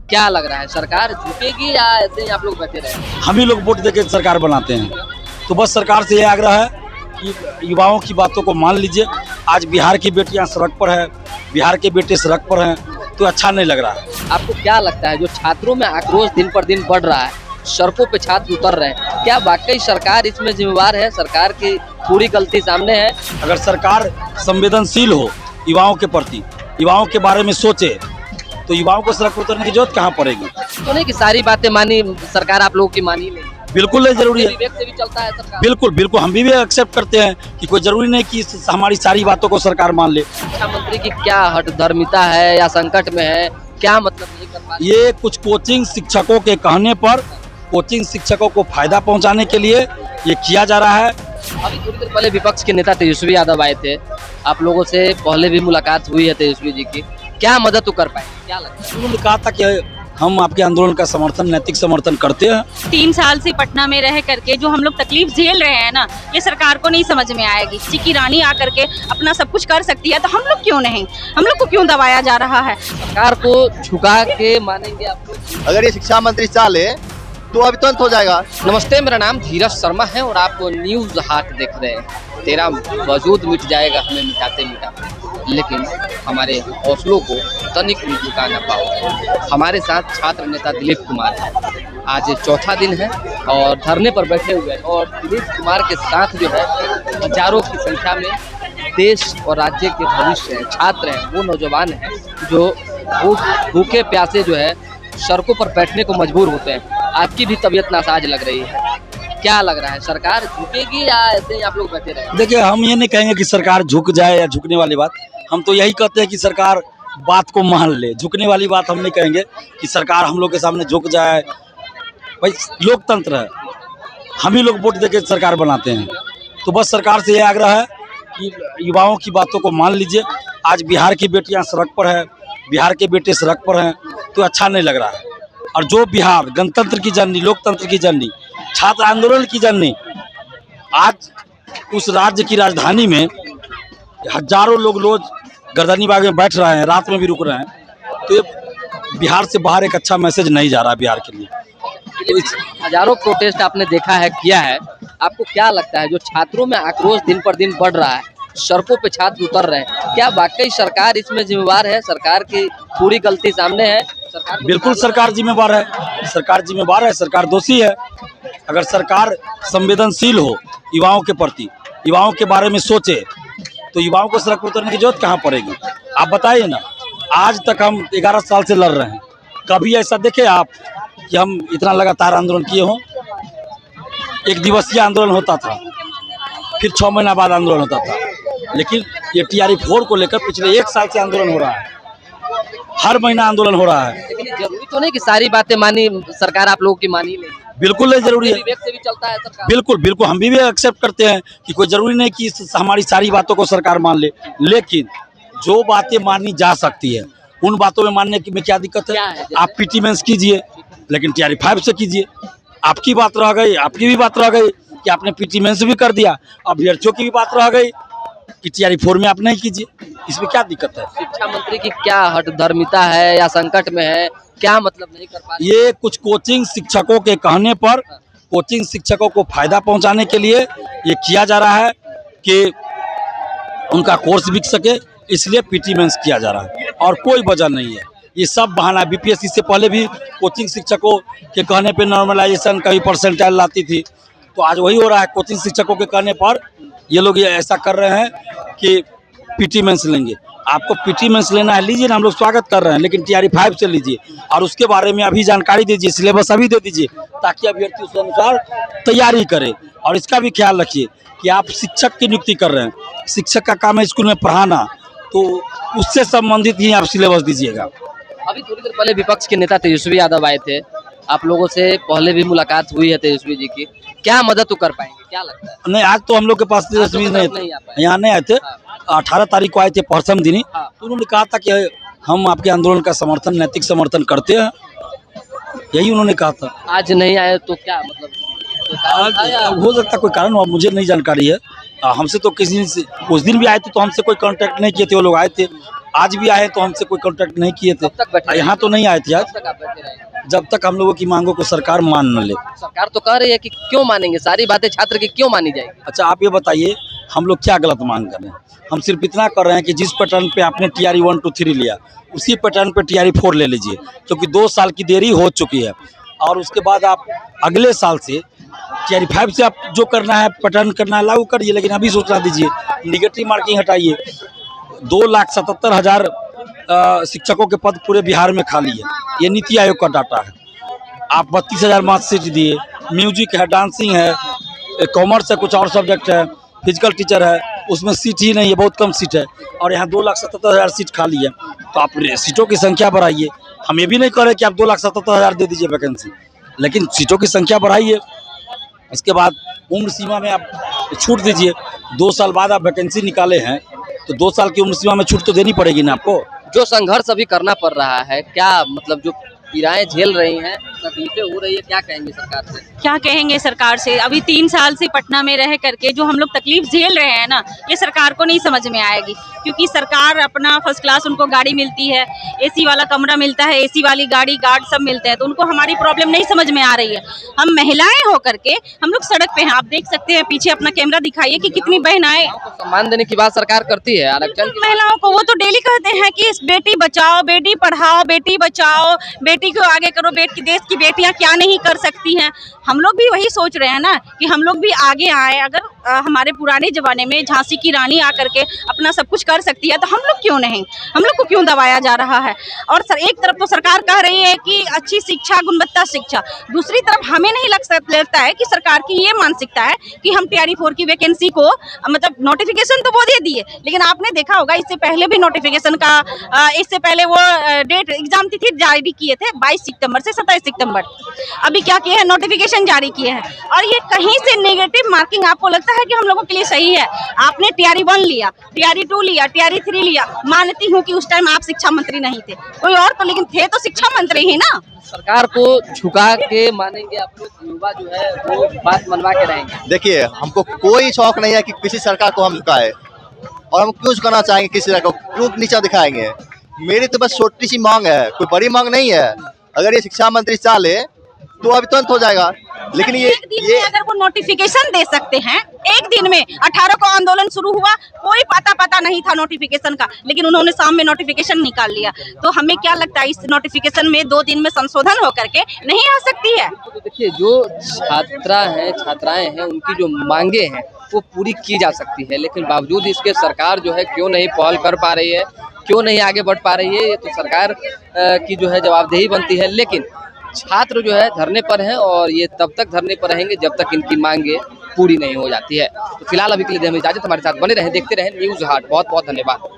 क्या लग रहा है, सरकार झुकेगी या ऐसे ही आप लोग बैठे रहेंगे? हम ही लोग वोट देके सरकार बनाते हैं, तो बस सरकार से ये आग्रह है कि युवाओं की बातों को मान लीजिए। आज बिहार की बेटियां सड़क पर हैं, बिहार के बेटे सड़क पर हैं, तो अच्छा नहीं लग रहा है। आपको क्या लगता है जो छात्रों में आक्रोश दिन पर दिन बढ़ रहा है, सड़कों पे छात्र उतर रहे हैं, क्या वाकई सरकार इसमें जिम्मेवार है? सरकार की पूरी गलती सामने है? अगर सरकार संवेदनशील हो युवाओं के प्रति, युवाओं के बारे में सोचे, तो युवाओं को सड़क पर उतरने की जरूरत कहाँ पड़ेगी। तो नहीं कि सारी बातें मानी सरकार आप लोगों की मानी नहीं, बिल्कुल नहीं जरूरी है। विवेक से भी चलता है सरकार। बिल्कुल बिल्कुल, हम भी एक्सेप्ट करते हैं कि कोई जरूरी नहीं कि हमारी सारी बातों को सरकार मान ले। शिक्षा मंत्री की क्या हठधर्मिता है या संकट में है, क्या मतलब नहीं कर पा रही? ये कुछ कोचिंग शिक्षकों के कहने पर, कोचिंग शिक्षकों को फायदा पहुंचाने के लिए ये किया जा रहा है। अभी थोड़ी देर पहले विपक्ष के नेता तेजस्वी यादव आए थे, आप लोगों से पहले भी मुलाकात हुई है तेजस्वी जी की, क्या मदद तो कर पाए, क्या लगता है? उन्होंने कहा था कि हम आपके आंदोलन का समर्थन, नैतिक समर्थन करते हैं। 3 साल से पटना में रह करके जो हम लोग तकलीफ झेल रहे हैं ना, ये सरकार को नहीं समझ में आएगी। चिकी रानी आकर के अपना सब कुछ कर सकती है, तो हम लोग क्यों नहीं, हम लोग को क्यों दबाया जा रहा है? सरकार को झुका के मानेंगे आप लोग? अगर ये शिक्षा मंत्री चाले तो अभी तुरंत हो जाएगा। नमस्ते, मेरा नाम धीरज शर्मा है और आप न्यूज हाट देख रहे हैं। तेरा वजूद मिट जाएगा हमें मिटाते मिटाते, लेकिन हमारे हौसलों को तनिक भी झुका न पाओ। हमारे साथ छात्र नेता दिलीप कुमार है। आज चौथा दिन है और धरने पर बैठे हुए हैं और दिलीप कुमार के साथ जो है हजारों की संख्या में देश और राज्य के भविष्य हैं, छात्र हैं, वो नौजवान हैं जो भूखे प्यासे जो है सड़कों पर बैठने को मजबूर होते हैं। आपकी भी तबीयत नासाज लग रही है, क्या लग रहा है, सरकार झुकेगी या ऐसे ही आप लोग बैठे रहेंगे? देखिए, हम ये नहीं कहेंगे कि सरकार झुक जाए या झुकने वाली बात, हम तो यही कहते हैं कि सरकार बात को मान ले। झुकने वाली बात हम नहीं कहेंगे कि सरकार हम लोग के सामने झुक जाए। भाई लोकतंत्र है, हम ही लोग वोट देके सरकार बनाते हैं, तो बस सरकार से ये आग्रह है कि युवाओं की बातों को मान लीजिए। आज बिहार की बेटियां सड़क पर हैं, बिहार के बेटे सड़क पर हैं, तो अच्छा नहीं लग रहा है। और जो बिहार गणतंत्र की जननी, लोकतंत्र की जननी, छात्र आंदोलन की जननी, आज उस राज्य की राजधानी में हजारों लोग रोज गर्दनी बाग में बैठ रहे हैं, रात में भी रुक रहे हैं, तो ये बिहार से बाहर एक अच्छा मैसेज नहीं जा रहा बिहार के लिए। तो इस हजारों प्रोटेस्ट आपने देखा है, किया है, आपको क्या लगता है जो छात्रों में आक्रोश दिन पर दिन बढ़ रहा है, सड़कों पे छात्र उतर रहे हैं, क्या वाकई सरकार इसमें जिम्मेवार है? सरकार की पूरी गलती सामने है? सरकार बिल्कुल सरकार जिम्मेवार है, सरकार जिम्मेवार है, सरकार दोषी है। अगर सरकार संवेदनशील हो युवाओं के प्रति, युवाओं के बारे में सोचे, तो युवाओं को सड़क पर उतरने की जरूरत कहाँ पड़ेगी। आप बताइए ना, आज तक हम 11 साल से लड़ रहे हैं, कभी ऐसा देखे आप कि हम इतना लगातार आंदोलन किए हों? एक दिवसीय आंदोलन होता था, फिर 6 महीना बाद आंदोलन होता था, लेकिन ये TRE-4 को लेकर पिछले 1 साल से आंदोलन हो रहा है, हर महीना आंदोलन हो रहा है। लेकिन जरूरी तो नहीं कि सारी बातें मानी सरकार आप लोगों की मानी नहीं, बिल्कुल नहीं जरूरी है। विवेक से भी चलता है सरकार। बिल्कुल बिल्कुल, हम भी एक्सेप्ट करते हैं कि कोई जरूरी नहीं कि हमारी सारी बातों को सरकार मान ले, लेकिन जो बातें मानी जा सकती है उन बातों में मानने की में क्या दिक्कत क्या है? है? आप PT मेंस कीजिए, लेकिन TRE-5 से कीजिए। आपकी बात रह गई, आपकी भी बात रह गई कि आपने PT मेंस भी कर दिया, अभ्यर्थियों की भी बात रह गई कि TRE-4 में आप नहीं कीजिए, इसमें क्या दिक्कत है? शिक्षा मंत्री की क्या हठधर्मिता है या संकट में है, क्या मतलब नहीं कर पा रही? ये कुछ कोचिंग शिक्षकों के कहने पर, कोचिंग शिक्षकों को फायदा पहुंचाने के लिए ये किया जा रहा है कि उनका कोर्स बिक सके, इसलिए PT मेंस किया जा रहा है और कोई वजह नहीं है। ये सब बहाना है। BPSC से पहले भी कोचिंग शिक्षकों के कहने पे नॉर्मलाइजेशन का भी परसेंटाइल लाती थी, तो आज वही हो रहा है। कोचिंग शिक्षकों के कहने पर ये लोग ये ऐसा कर रहे हैं कि PT मेंस लेंगे। आपको PT मेंस लेना है, लीजिए ना, हम लोग स्वागत कर रहे हैं, लेकिन TRE-5 से लीजिए और उसके बारे में अभी जानकारी दीजिए, सिलेबस अभी दे दीजिए, ताकि अभ्यर्थी उस अनुसार तैयारी करे। और इसका भी ख्याल रखिए कि आप शिक्षक की नियुक्ति कर रहे हैं, शिक्षक का काम है स्कूल में पढ़ाना, तो उससे संबंधित ही आप सिलेबस दीजिएगा। अभी थोड़ी देर पहले विपक्ष के नेता तेजस्वी यादव आए थे, आप लोगों से पहले भी मुलाकात हुई है तेजस्वी जी की, क्या मदद तो कर पाएंगे, क्या लगता है? नहीं, आज तो हम लोग के पास तेजस्वी नहीं आ पाए। यहाँ नहीं आए थे। 18 तारीख को आए थे, परसम दिन ही, हाँ। तो उन्होंने कहा था कि हम आपके आंदोलन का समर्थन, नैतिक समर्थन करते हैं, यही उन्होंने कहा था। आज नहीं आए तो क्या मतलब, कोई कारण था या? हो सकता कोई कारण हो, मुझे नहीं जानकारी है। हमसे तो किसी से उस दिन भी आए थे तो हमसे कोई कांटेक्ट नहीं किए थे, वो लोग आए थे। आज भी आए तो हमसे कोई कांटेक्ट नहीं किए कब तक बैठे थे, यहाँ तो नहीं आए थे आज, कब तक आप बैठे रहेंगे? जब तक हम लोगों की मांगों को सरकार मान न ले। सरकार तो कह रही है कि क्यों मानेंगे, सारी बातें छात्र की क्यों मानी जाएगी? अच्छा आप ये बताइए हम लोग क्या गलत मांग कर रहे हैं? हम सिर्फ इतना कर रहे हैं कि जिस पैटर्न पे आपने TRE 1 2 3 लिया उसी पैटर्न पे TRE 4 ले लीजिए, क्योंकि 2 साल की देरी हो चुकी है। और उसके बाद आप अगले साल से TRE 5 से आप जो करना है पैटर्न करना है लागू करिए, लेकिन अभी सोचना दीजिए। निगेटिव मार्किंग हटाइए। 2,77,000 शिक्षकों के पद पूरे बिहार में खाली है, ये नीति आयोग का डाटा है। आप 32,000 मार्क्सिट दिए, म्यूजिक है, डांसिंग है, कॉमर्स है, कुछ और सब्जेक्ट है, फिजिकल टीचर है, उसमें सीट ही नहीं है, बहुत कम सीट है। और यहाँ 2,77,000 सीट खाली है, तो आप सीटों की संख्या बढ़ाइए। हम ये भी नहीं कह रहे कि आप 2,77,000 दे दीजिए वैकेंसी, लेकिन सीटों की संख्या बढ़ाइए। इसके बाद उम्र सीमा में आप छूट दीजिए। 2 साल बाद आप वैकेंसी निकाले हैं तो 2 साल की उम्र सीमा में छूट तो देनी पड़ेगी ना आपको। जो संघर्ष अभी करना पड़ रहा है, क्या मतलब जो पीड़ाएं झेल रही हैं, तकलीफें हो रही है, क्या कहेंगे सरकार से? क्या कहेंगे सरकार से? अभी 3 साल से पटना में रह करके जो हम लोग तकलीफ झेल रहे हैं ना, ये सरकार को नहीं समझ में आएगी, क्योंकि सरकार अपना फर्स्ट क्लास उनको गाड़ी मिलती है, AC वाला कमरा मिलता है, AC वाली गाड़ी, गार्ड सब मिलते हैं, तो उनको हमारी प्रॉब्लम नहीं समझ में आ रही है। हम महिलाएं होकर के हम लोग सड़क पे हैं, आप देख सकते हैं पीछे अपना कैमरा दिखाइए कि कितनी बहनाएं। सम्मान देने की बात सरकार करती है, आरक्षण की महिलाओं को वो तो डेली कहते हैं कि बेटी बचाओ, बेटी पढ़ाओ, बेटी बचाओ, बेटी को आगे करो, बेटी देश की बेटियां क्या नहीं कर सकती हैं। हम लोग भी वही सोच रहे हैं ना कि हम लोग भी आगे आए। अगर हमारे पुराने जमाने में झांसी की रानी आकर के अपना सब कुछ कर सकती है तो हम लोग क्यों नहीं? हम लोग को क्यों दबाया जा रहा है? और एक तरफ तो सरकार कह रही है कि अच्छी शिक्षा, गुणवत्ता शिक्षा, दूसरी तरफ हमें नहीं लगता है कि सरकार की ये मानसिकता है कि हम TRE 4 की वैकेंसी को मतलब नोटिफिकेशन तो वो दे दिए, लेकिन आपने देखा होगा इससे पहले भी नोटिफिकेशन का इससे पहले वो डेट एग्जाम तिथि जारी किए थे 22 सितंबर से 27 सितंबर। अभी क्या किए हैं? नोटिफिकेशन जारी किए हैं। और ये कहीं से नेगेटिव मार्किंग आपको लगता है कि हम लोगों के लिए सही है? आपने TRE 1 लिया, TRE 2 लिया, TRE 3 लिया। मानती हूँ कि उस टाइम आप शिक्षा मंत्री नहीं थे, कोई और तो, लेकिन थे तो शिक्षा मंत्री ही ना। सरकार को झुका के मानेंगे आप लोग, युवा जो है वो बात मनवा के रहेंगे? देखिए हमको कोई शौक नहीं है कि किसी सरकार को हम झुकाए, और हम क्यों झुकाना चाहेंगे किसी सरकार को, क्यों नीचा दिखाएंगे। मेरी तो बस छोटी सी मांग है, कोई बड़ी मांग नहीं है। अगर ये शिक्षा मंत्री चाह ले तो अभी तुरंत हो जाएगा, लेकिन एक दिन में अगर वो नोटिफिकेशन दे सकते हैं, एक दिन में 18 को आंदोलन शुरू हुआ, कोई पता नहीं था नोटिफिकेशन का, लेकिन उन्होंने शाम में नोटिफिकेशन निकाल लिया। तो हमें क्या लगता है इस नोटिफिकेशन में 2 दिन में संशोधन होकर के नहीं आ सकती है? तो देखिए जो छात्राएं हैं उनकी जो मांगे हैं वो पूरी की जा सकती है, लेकिन बावजूद इसके सरकार जो है क्यों नहीं पहल कर पा रही है, क्यों नहीं आगे बढ़ पा रही है, ये तो सरकार की जो है जवाबदेही बनती है। लेकिन छात्र जो है धरने पर हैं और ये तब तक धरने पर रहेंगे जब तक इनकी मांगे पूरी नहीं हो जाती है। तो फिलहाल अभी के लिए हमें इजाजत, हमारे साथ बने रहें, देखते रहें न्यूज़ हाट। बहुत बहुत धन्यवाद।